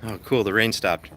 Oh, cool. The rain stopped.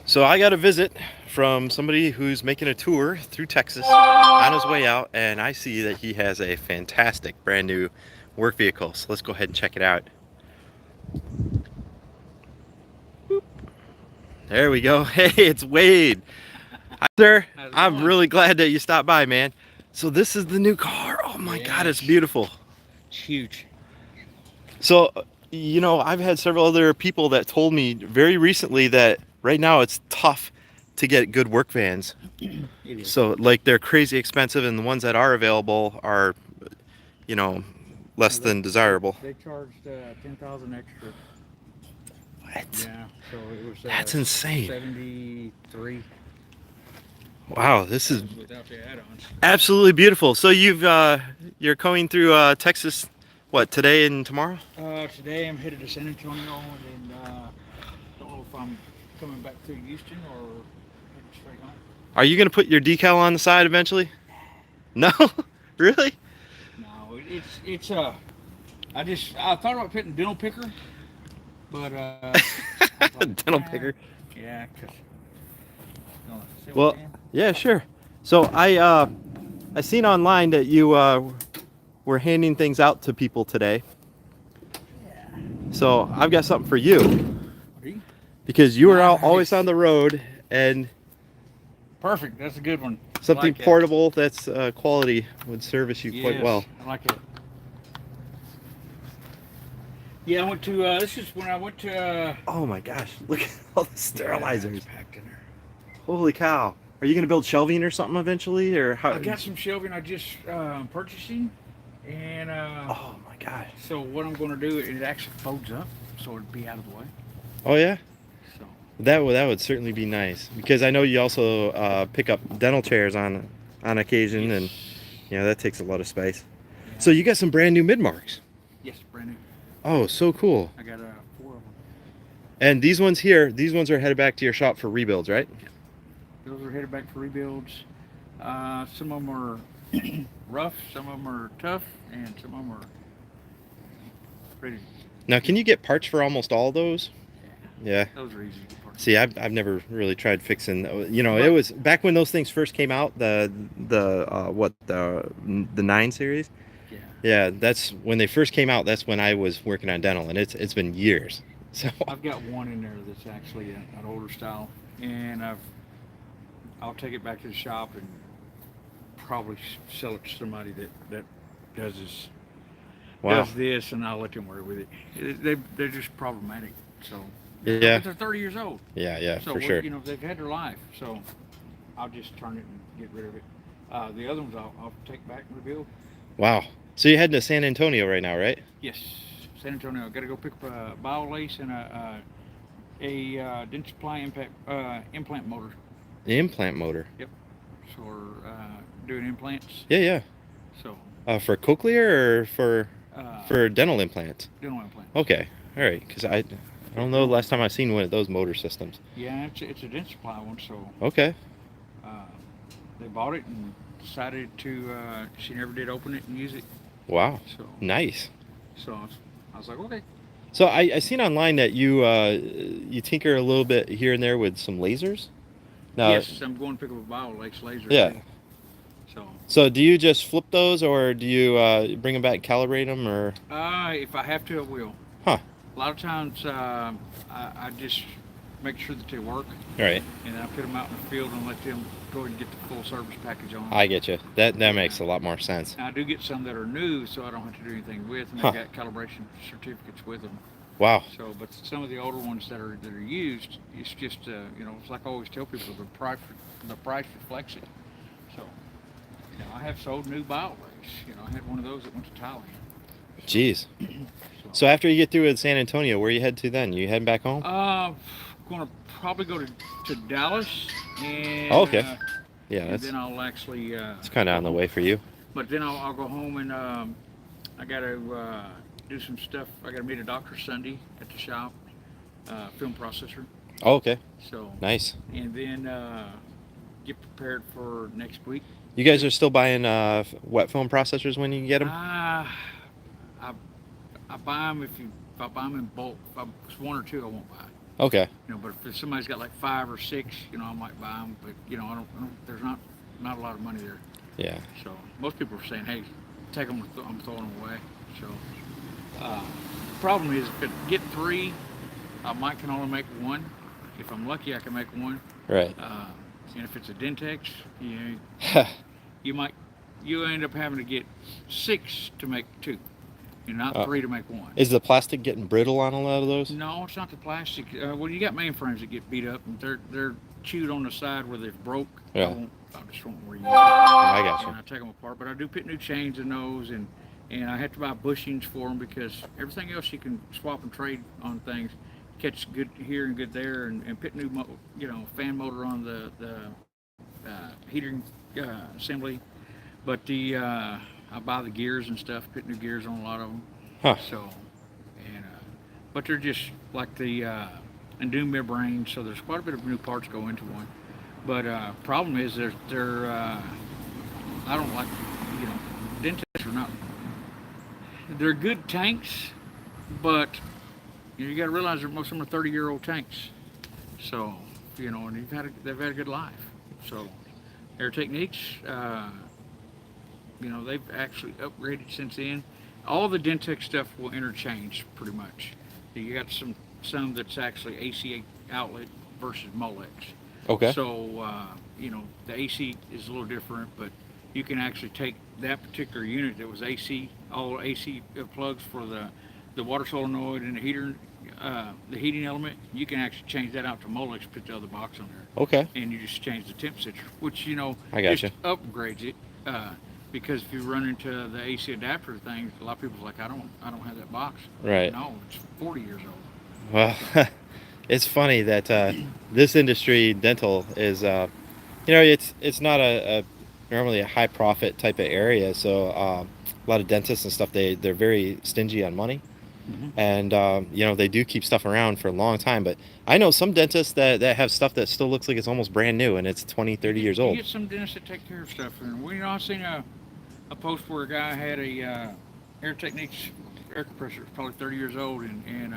So I got a visit from somebody who's making a tour through Texas on his way out, and I see that he has a fantastic brand new work vehicle. So let's go ahead and check it out. There we go. Hey, it's Wade. Hi, sir. How's it I'm going? really glad that you stopped by, man. So this is the new car. Oh my God, it's Yes, beautiful. it's huge. So, I've had several other people that told me very recently that right now it's tough to get good work vans. It is. So, like, they're crazy expensive, and the ones that are available are, you know, less They, than they desirable. they charged 10,000 extra. What? Yeah, so it was That's insane. 73. Wow, this That is was without the add-ons. absolutely beautiful. So you're going through Texas, what, today and tomorrow? Today I'm headed to San Antonio, and then don't know if I'm coming back through Houston or heading straight home. Are you gonna put your decal on the side eventually? No, really? No, I thought about putting dental picker, but I was like, Dental picker. yeah, because see what Well, I can. yeah, sure. So I seen online that you were handing things out to people today. Yeah. So I've got something for you See? because you are always Nice. on the road, and Perfect. That's a good one. I something like it. portable that's quality would service you quite Yes, well. I like it. Yeah, I went to. This is when I went to. Oh my gosh, look at all the Yeah, sterilizers. it's packed in there. Holy cow. Are you gonna build shelving or something eventually, or how? I got some shelving I just purchasing, and Oh my gosh. so what I'm going to do, it actually folds up, so it'd be out of the way. Oh yeah. So That would certainly be nice because I know you also pick up dental chairs on occasion, yes, and that takes a lot of space. yeah, So you got some brand new mid marks. yes, brand new. Oh, so cool. I got 4 of them. And these ones here, these ones are headed back to your shop for rebuilds, right? Those are headed back for rebuilds. Some of them are rough, some of them are tough, and some of them are pretty. Now, can you get parts for almost all those? Yeah, Yeah. those are easy to part. See, I've never really tried fixing. It But was back when those things first came out. The 9 series. yeah, Yeah, that's when they first came out. That's when I was working on dental, and it's been years. So I've got one in there that's actually an older style, and I'll take it back to the shop and probably sell it to somebody that does this wow. does this, and I'll let them work with it. They're just problematic. So, Yeah. but they're 30 years old, Yeah, so for sure. they've had their life. So I'll just turn it and get rid of it. The other ones I'll take back and rebuild. Wow. So you're heading to San Antonio right now, right? Yes, San Antonio. I got to go pick up a bio lace and a dental supply implant motor. The implant motor. Yep. So we're doing implants. Yeah. So For cochlear or for uh, for dental implants? dental implants. Okay. All right. Because I don't know the last time I've seen one of those motor systems. Yeah, it's a dental supply one. So Okay. uh, they bought it and decided to. She never did open it and use it. Wow. So Nice. I was like, okay. So I seen online that you tinker a little bit here and there with some lasers. Now, Yes, I'm going to pick up a bio lace laser yeah. today. So So do you just flip those, or do you bring them back, calibrate them, or? if I have to, I will. Huh. A lot of times, I just make sure that they work, All right. and then I put them out in the field and let them go ahead and get the full service package on them. I get you. That makes a lot more sense. Now, I do get some that are new, so I don't have to do anything with, and Huh. I got calibration certificates with them. Wow. So, but some of the older ones that are used, it's just it's like I always tell people, the price reflects it. So, I have sold new bio rays. I had one of those that went to Thailand. Jeez. So, So after you get through with San Antonio, where you head to then? You heading back home? going to probably go to Dallas, and Oh, okay. Yeah, and that's then I'll actually it's kind of on the way for you. but then I'll go home and I got to do some stuff. I got to meet a doctor Sunday at the shop, film processor. Oh, okay. So, Nice. and then get prepared for next week. You guys are still buying wet film processors when you get them? I I buy them if I buy them in bulk. If it's one or two, I won't buy. Okay. You know, but if somebody's got like 5 or 6, you know, I might buy them. But you know, I don't there's not a lot of money there. Yeah. So most people are saying, hey, take them. I'm throwing them away. So uh, problem is, if I get 3, I might can only make 1. If I'm lucky, I can make 1. Right. Uh, and if it's a Dentex, you you might you end up having to get 6 to make 2, and not uh, 3 to make 1. is the plastic getting brittle on a lot of those? No, it's not the plastic. Well, you got mainframes that get beat up, and they're chewed on the side where they've broke. Yeah. I just won't reuse it. I got you. And I take them apart, but I do put new chains in those, and I have to buy bushings for them because everything else you can swap and trade on things. Catch good here and good there, and put new, fan motor on the heater assembly. But I buy the gears and stuff, put new gears on a lot of them. Huh. So, and but they're just like the Endoom membrane, so there's quite a bit of new parts go into one. But problem is they're I don't like, you know, dentists are not. They're good tanks, but you got to realize that most of them are 30-year-old tanks. So, you know, and they've had a good life. So, Air Techniques, you know, they've actually upgraded since then. All the Dentex stuff will interchange pretty much. You got some that's actually AC outlet versus Molex. Okay. So, you know, the AC is a little different, but you can actually take that particular unit that was AC, all AC plugs for the water solenoid and the heater, the heating element. You can actually change that out to Molex, put the other box on there, Okay. and you just change the temp switch, which, you know, I got just upgrades it. Because if you run into the AC adapter thing, a lot of people's like, I don't have that box. Right. No, it's 40 years old. Well, it's funny that this industry, dental, is it's not a normally a high profit type of area. So a lot of dentists and stuff, they're very stingy on money, and they do keep stuff around for a long time. But I know some dentists that have stuff that still looks like it's almost brand new, and it's 20, 30 years You old. get some dentists that take care of stuff, and I've seen a post where a guy had a Air Techniques air compressor, probably 30 years old, and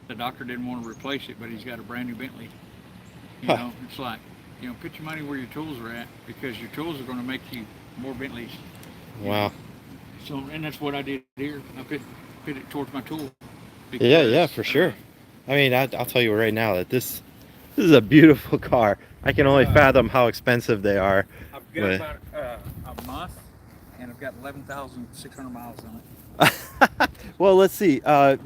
the doctor didn't want to replace it, but he's got a brand new Bentley. You Huh. know, it's like, you know, put your money where your tools are at, because your tools are going to make you more Bentleys. Wow. Know? So, and that's what I did here. I put it towards my tool. Because, Yeah, for sure. I mean, I'll tell you right now that this is a beautiful car. I can only fathom how expensive they are. I've got about a month, and I've got 11,600 miles on it. Well, let's see.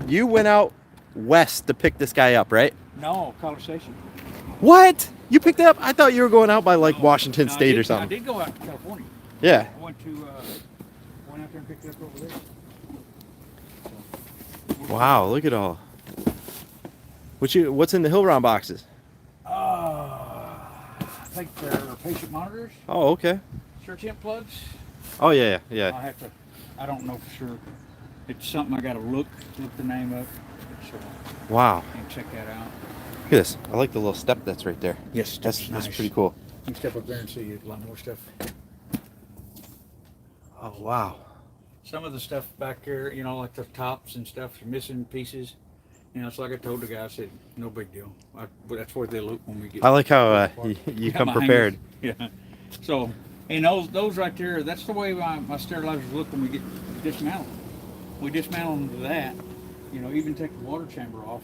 You went out west to pick this guy up, right? No, College Station. What? You picked it up? I thought you were going out by like No, Washington no, State or I something. did go out to California. Yeah. I went out there and picked it up over there. Wow, look at all. What's in the Hillron boxes? I think they're patient monitors, Oh, okay. search in plugs. Oh yeah. I don't know for sure. It's something I got to look the name up. So, Wow. and check that out. Look at this. I like the little step that's right there. Yes, That's nice. pretty cool. You can step up there and see a lot more stuff. Oh wow. Some of the stuff back there, you know, like the tops and stuff, are missing pieces. You know, it's like I told the guy, I said, no big deal. But that's where they look when we get. I like how you come my prepared. hangers. Yeah. So, and those right there, that's the way my sterilizers look when we get dismantled. We dismantle them to that, you know, even take the water chamber off,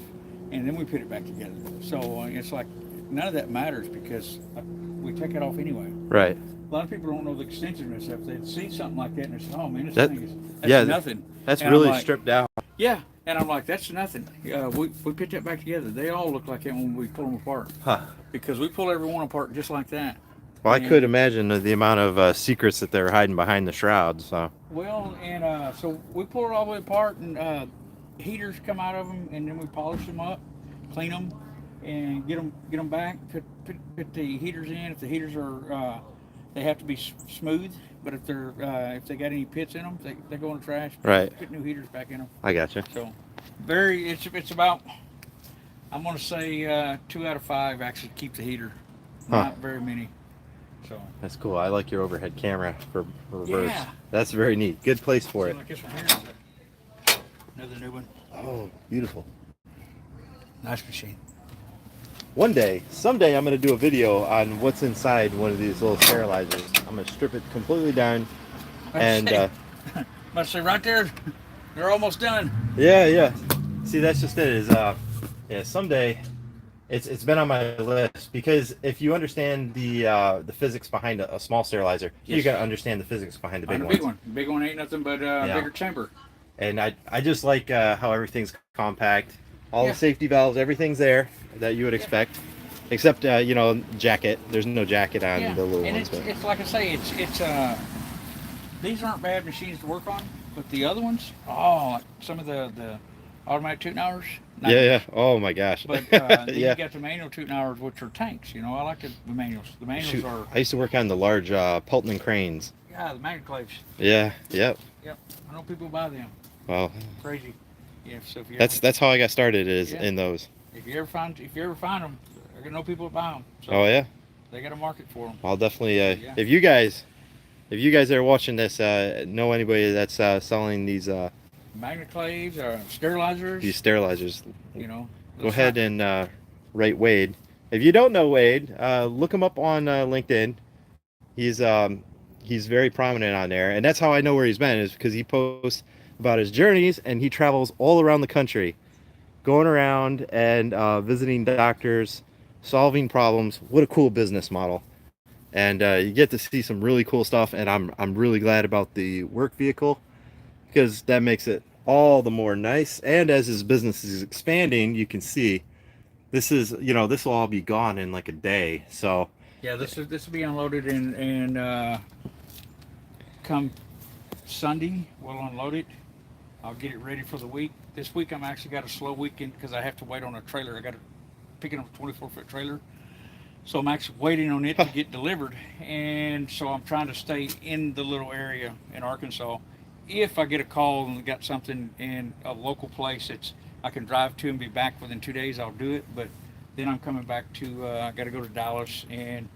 and then we put it back together. So it's like none of that matters because we take it off anyway. Right. A lot of people don't know the extensiveness of it. They'd see something like that and they say, oh man, That- that's nothing. That's And really I'm like, stripped down. Yeah, and I'm like, that's nothing. We put that back together. They all look like that when we pull them apart. Huh. Because we pull every one apart just like that. Well, I And- could imagine the amount of secrets that they were hiding behind the shrouds. So. Well, and so we pull it all the way apart, and heaters come out of them, and then we polish them up, clean them, and get them back. Put the heaters in. If the heaters are, they have to be smooth. But if they got any pits in them, they go in the trash. Right. Put new heaters back in them. I gotcha. So, it's about, I'm gonna say 2 out of 5 actually keep the heater. Not very many. So. That's cool. I like your overhead camera for reverse. Yeah. That's very neat. Good place for it. Like this one here. Another new one. Oh, beautiful. Nice machine. someday, I'm gonna do a video on what's inside one of these little sterilizers. I'm gonna strip it completely down, and Let's say right there, they're almost done. yeah, yeah. See, that's just it. Yeah, someday. It's been on my list because if you understand the physics behind a small sterilizer, you Yes. got to understand the physics behind the On big the ones. big one. The big one ain't nothing but a Yeah. bigger chamber. And I just like how everything's compact. All Yeah. the safety valves, everything's there that you would expect, except jacket. There's no jacket on Yeah, the little and ones. it's like I say, it's these aren't bad machines to work on, but the other ones, oh, like some of the automatic tooting hours, Yeah, yeah. nightmares. Oh my gosh. But then Yeah. you got the manual tooting hours, which are tanks. You know, I like the manuals. The manuals Shoot, are, I used to work on the large Pelton cranes. yeah, the magnoclaves. Yeah. Yep. Yep, I know people buy them. Well, Crazy. Yeah, so if you that's how I got started is Yeah. in those. if you ever find them, I know people that buy them. So Oh yeah. they got a market for them. I'll definitely. Yeah. If you guys that are watching this know anybody that's selling Magnoclaves, sterilizers. these sterilizers, You know, go ahead and write Wade. If you don't know Wade, look him up on LinkedIn. He's very prominent on there, and that's how I know where he's been is because he posts about his journeys and he travels all around the country, going around and visiting doctors, solving problems. What a cool business model! And you get to see some really cool stuff. And I'm really glad about the work vehicle because that makes it all the more nice. And as his business is expanding, you can see this will all be gone in like a day. So Yeah, this will be unloaded and come Sunday we'll unload it. I'll get it ready for the week. This week I'm actually got a slow weekend because I have to wait on a trailer. I got to pick up a 24-foot trailer, so I'm actually waiting on it to get delivered. And so I'm trying to stay in the little area in Arkansas. If I get a call and got something in a local place that's I can drive to and be back within 2 days, I'll do it. But then I'm coming back to I got to go to Dallas and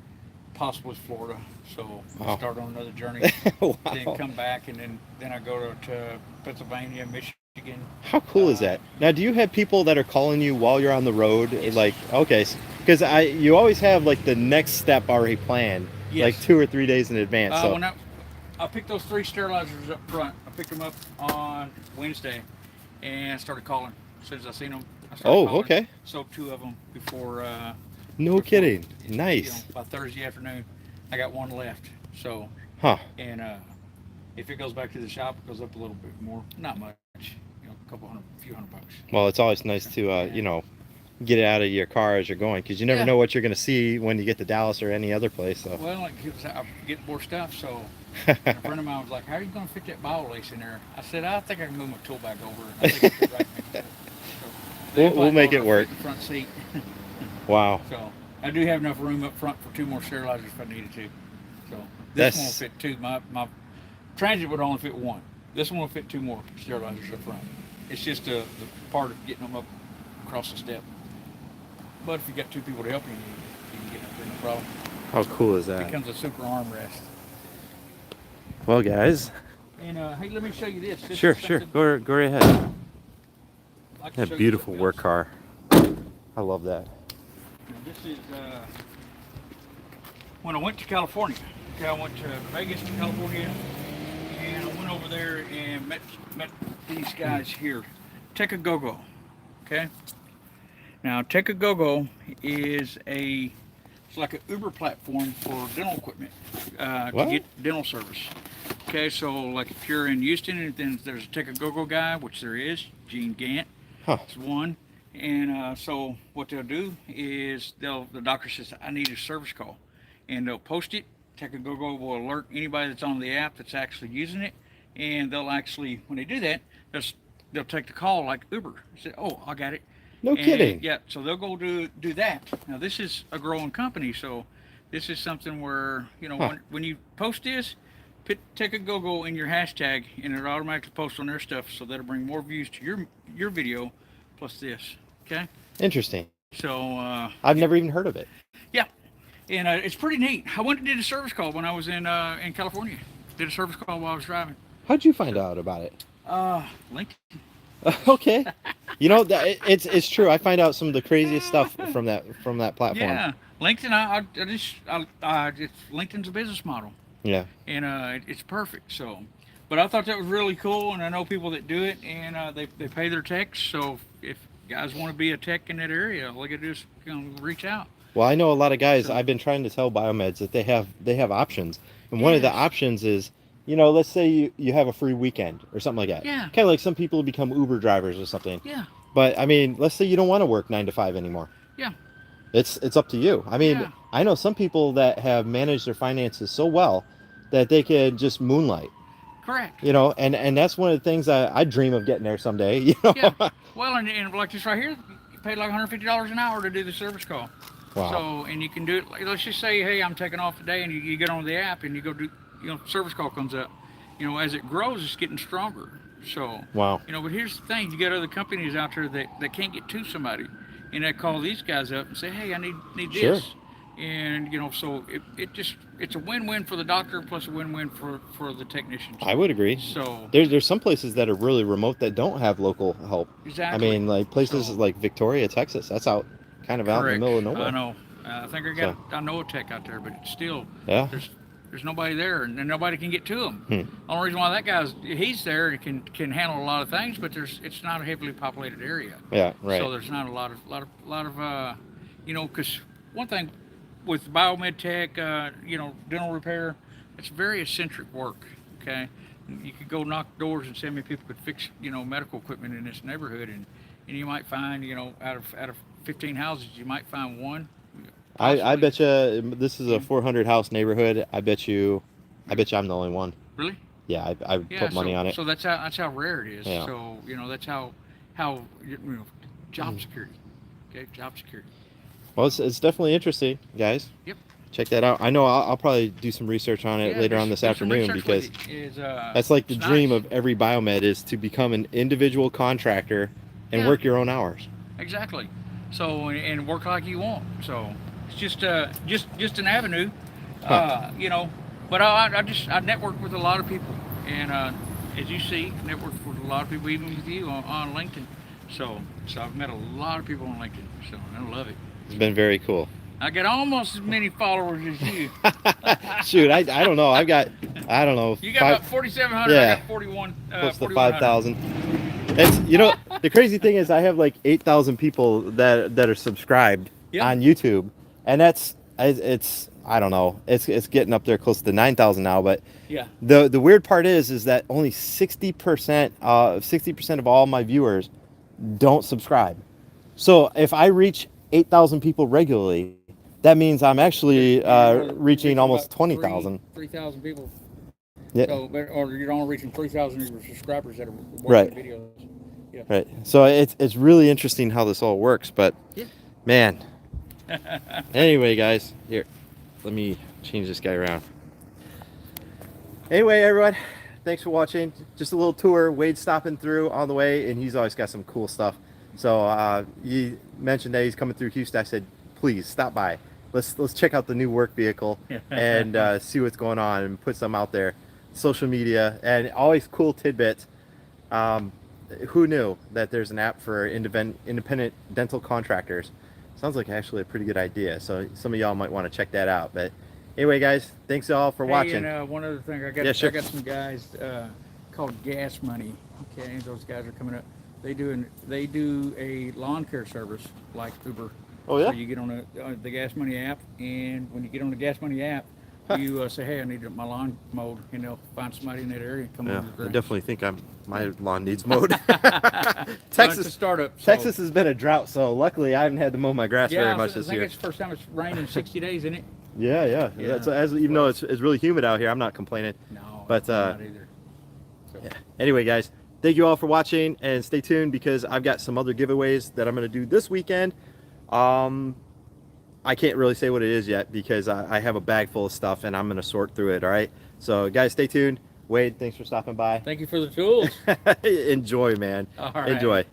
possibly Florida. So I'll Wow. start on another journey. Wow. Then come back and then I go to Pennsylvania, Michigan. How cool is that? Now, do you have people that are calling you while you're on the road? Yes. Like, okay, because you always have like the next step already planned, Yes. like 2 or 3 days in advance. So, When I picked those 3 sterilizers up front. I picked them up on Wednesday and started calling. As soon as I seen them, I started oh, calling. okay, Sold 2 of them before. no kidding, nice, By Thursday afternoon, I got 1 left. So, huh? and if it goes back to the shop, it goes up a little bit more. Not much, a few hundred bucks. Well, it's always nice to get it out of your car as you're going because you never Yeah. know what you're going to see when you get to Dallas or any other place. So, Well, like I get more stuff, so and a friend of mine was like, "How are you going to fit that bottle lace in there?" I said, "I think I can move my tool back over." And I think I could right make it. So, We'll make it work. The front seat. wow, So I do have enough room up front for 2 more sterilizers if I needed to. So That's- this one will fit 2. My Transit would only fit 1. This one will fit 2 more sterilizers up front. It's just the part of getting them up across the step. But if you got 2 people to help you, you can get up there no problem. how cool is It that? becomes a super armrest. Well, guys, And hey, let me show you this. This sure, is sure, something go right ahead. I'd like to That show you beautiful something work else. car. I love that. Now, this is when I went to California. Okay, I went to Vegas to California, and I went over there and met these guys here, Tecagogo. Okay. Now Tecagogo is it's like an Uber platform for dental equipment to What? get dental service. Okay, so like if you're in Houston, and then there's a Tecagogo guy, which there is, Gene Gant. Huh. It's one. And so what they'll do is the doctor says, I need a service call. And they'll post it. Tecagogo will alert anybody that's on the app that's actually using it. And they'll actually, when they do that, they'll take the call like Uber. Say, oh, I got it. No And, kidding. Yeah, so they'll go do that. Now this is a growing company, so this is something where, Huh. when you post this, put Tecagogo in your hashtag and it'll automatically post on their stuff, so that'll bring more views to your video plus this. Okay? Interesting. So I've never even heard of it. yeah. And it's pretty neat. I went and did a service call when I was in California. Did a service call while I was driving. How'd you find out about it? LinkedIn. Okay. You know that it's true. I find out some of the craziest stuff from that platform. Yeah, LinkedIn. It's LinkedIn's a business model, Yeah. and it's perfect. So, but I thought that was really cool, and I know people that do it, and they pay their techs. So if guys want to be a tech in that area, all they got to do is reach out. Well, I know a lot of guys. So I've been trying to tell biomeds that they have options, and one of the yes, options is, let's say you have a free weekend or something like that. yeah, Kind of like some people become Uber drivers or something. yeah, But I mean, let's say you don't want to work 9 to 5 anymore. yeah, It's up to you. I mean, yeah. I know some people that have managed their finances so well that they could just moonlight. Correct. And that's one of the things I dream of getting there someday. Yeah. Well, and like this right here, you pay like $150 an hour to do the service call. Wow. So, and you can do it. Like, let's just say, hey, I'm taking off today, and you get on the app and you go do, service call comes up. As it grows, it's getting stronger. So, Wow. but here's the thing: you got other companies out there that can't get to somebody, and they call these guys up and say, hey, I need Sure. this, and so it's a win-win for the doctor plus a win-win for the technicians. I would agree. So There's some places that are really remote that don't have local help. I exactly. mean, like places So like Victoria, Texas. That's kind of out in the correct. middle of I nowhere. know. I think So I know a tech out there, but it's still yeah. there's nobody there, and nobody can get to him. Hmm. Only reason why that he's there and can handle a lot of things, but it's not a heavily populated area, Yeah. Right. so there's not a lot of because one thing with biomed tech, dental repair, it's very eccentric work. Okay, you could go knock doors and see how many people could fix medical equipment in this neighborhood, and you might find out of 15 houses you might find one I possibly. bet you this is a Yeah. 400 house neighborhood. I bet you I'm the only one. Really? Yeah. I Yeah. put money on it. So that's how rare it is. Yeah. So that's how job security. Okay, job security. Well, it's definitely interesting, guys. Yep. Check that out. I know I'll probably do some research on it Yeah. later on this Do some afternoon research with because it. Is that's like the it's dream nice. of every biomed is to become an individual contractor and Yeah. work your own hours. Exactly. So and work like you want. So it's just an avenue. Huh. But I network with a lot of people, and as you see, network with a lot of people, even with you on LinkedIn. So I've met a lot of people on LinkedIn. So I love it. It's been very cool. I got almost as many followers as you. Shoot, I don't know. I don't know, You got about 4,700. I yeah, got 41. close to 4,100. 5,000. It's the crazy thing is I have like 8,000 people that are subscribed Yeah. on YouTube, and it's I don't know. It's getting up there close to 9,000 now, but Yeah. the weird part is that only 60% of all my viewers don't subscribe. So if I reach 8,000 people regularly, that means I'm actually reaching almost about 20,000. 3,000 people. Yeah. So, or you're only reaching 3,000 of your subscribers that are watching Right. videos. Yeah. Right. So it's really interesting how this all works, but Yeah. man. Anyway, guys, here, let me change this guy around. Anyway, everyone, thanks for watching. Just a little tour. Wade's stopping through on the way, and he's always got some cool stuff. So he mentioned that he's coming through Houston. I said, please stop by. Let's check out the new work vehicle and see what's going on and put some out there. Social media and always cool tidbits. Who knew that there's an app for independent dental contractors? Sounds like actually a pretty good idea. So some of y'all might want to check that out. But anyway, guys, thanks all for watching. And one other thing, I got Yeah, sure. I got some guys called Gas Money. Okay, those guys are coming up. They do a lawn care service like Uber. Oh yeah. So you get on the Gas Money app, and when you get on the Gas Money app, you say, "Hey, I need my lawn mowed," and they'll find somebody in that area and come Yeah, over. I definitely think my lawn needs mowed. It's Texas a startup. So, Texas has been a drought, so luckily I haven't had to mow my grass very much I this think year. it's the first time it's rained in 60 days, isn't it? Yeah. Yeah. That's, even though it's really humid out here, I'm not complaining. No, But not either. So, yeah. Anyway, guys, thank you all for watching, and stay tuned because I've got some other giveaways that I'm going to do this weekend. I can't really say what it is yet because I have a bag full of stuff and I'm going to sort through it. All right. So guys, stay tuned. Wade, thanks for stopping by. thank you for the tools. Enjoy, man. All right. Enjoy.